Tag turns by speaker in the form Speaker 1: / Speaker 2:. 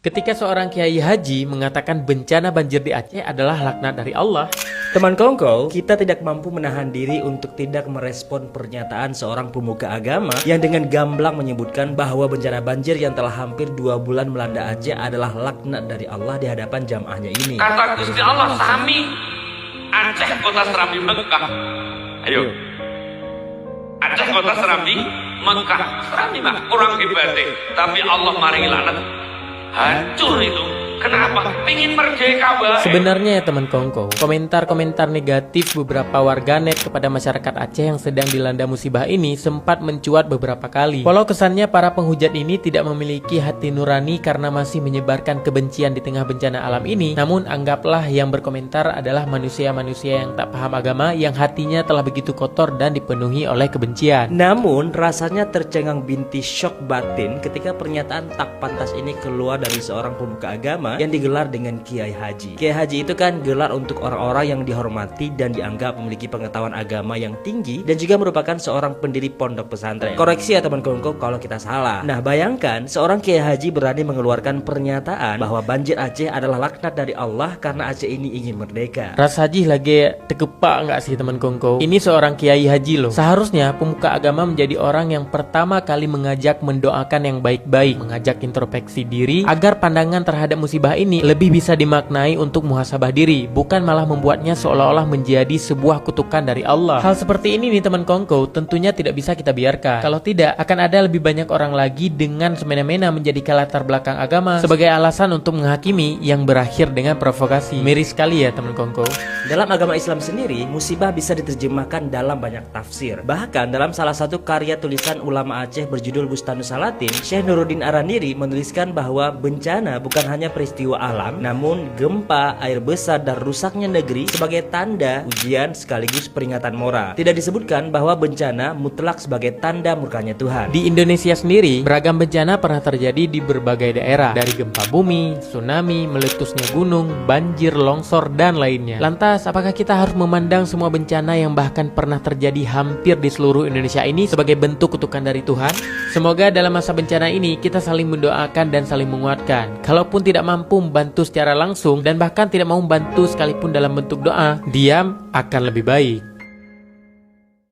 Speaker 1: Ketika seorang kiai haji mengatakan bencana banjir di Aceh adalah laknat dari Allah.
Speaker 2: Teman Kongko, kita tidak mampu menahan diri untuk tidak merespon pernyataan seorang pemuka agama yang dengan gamblang menyebutkan bahwa bencana banjir yang telah hampir 2 bulan melanda Aceh adalah laknat dari Allah di hadapan jamaahnya ini.
Speaker 3: Kata Gusti Allah sami Aceh kota Serambi Mekah. Ayo, Aceh kota Serambi Mekah. Serambi mah kurang ibadah, tapi Allah maringi laknat. Hancur itu. Kenapa? Pengen merdeka baik.
Speaker 1: Sebenarnya ya teman Kongko, komentar-komentar negatif beberapa warganet kepada masyarakat Aceh yang sedang dilanda musibah ini sempat mencuat beberapa kali. Walau kesannya para penghujat ini tidak memiliki hati nurani karena masih menyebarkan kebencian di tengah bencana alam ini, namun anggaplah yang berkomentar adalah manusia-manusia yang tak paham agama, yang hatinya telah begitu kotor dan dipenuhi oleh kebencian.
Speaker 2: Namun rasanya tercengang binti syok batin ketika pernyataan tak pantas ini keluar dari seorang pemuka agama yang digelar dengan Kiai Haji. Kiai Haji itu kan gelar untuk orang-orang yang dihormati dan dianggap memiliki pengetahuan agama yang tinggi dan juga merupakan seorang pendiri pondok pesantren. Koreksi ya teman Kongko kalau kita salah. Nah, bayangkan seorang Kiai Haji berani mengeluarkan pernyataan bahwa banjir Aceh adalah laknat dari Allah karena Aceh ini ingin merdeka.
Speaker 1: Ras Haji lagi tegepak nggak sih teman Kongko? Ini seorang Kiai Haji loh. Seharusnya pemuka agama menjadi orang yang pertama kali mengajak mendoakan yang baik-baik, mengajak introspeksi diri agar pandangan terhadap musibah ini lebih bisa dimaknai untuk muhasabah diri, bukan malah membuatnya seolah-olah menjadi sebuah kutukan dari Allah. Hal seperti ini nih teman Kongko tentunya tidak bisa kita biarkan. Kalau tidak, akan ada lebih banyak orang lagi dengan semena-mena menjadikan latar belakang agama sebagai alasan untuk menghakimi yang berakhir dengan provokasi. Miris sekali ya teman Kongko.
Speaker 2: Dalam agama Islam sendiri, musibah bisa diterjemahkan dalam banyak tafsir. Bahkan dalam salah satu karya tulisan ulama Aceh berjudul Bustanus Salatin, Syekh Nuruddin Araniri menuliskan bahwa bencana bukan hanya peristiwa alam, namun gempa, air besar, dan rusaknya negeri sebagai tanda ujian sekaligus peringatan moral. Tidak disebutkan bahwa bencana mutlak sebagai tanda murkanya Tuhan.
Speaker 1: Di Indonesia sendiri, beragam bencana pernah terjadi di berbagai daerah, dari gempa bumi, tsunami, meletusnya gunung, banjir, longsor, dan lainnya. Lantas, apakah kita harus memandang semua bencana yang bahkan pernah terjadi hampir di seluruh Indonesia ini sebagai bentuk kutukan dari Tuhan? Semoga dalam masa bencana ini kita saling mendoakan dan saling menguatkan. Kalaupun tidak mampu membantu secara langsung dan bahkan tidak mau membantu sekalipun dalam bentuk doa, diam akan lebih baik.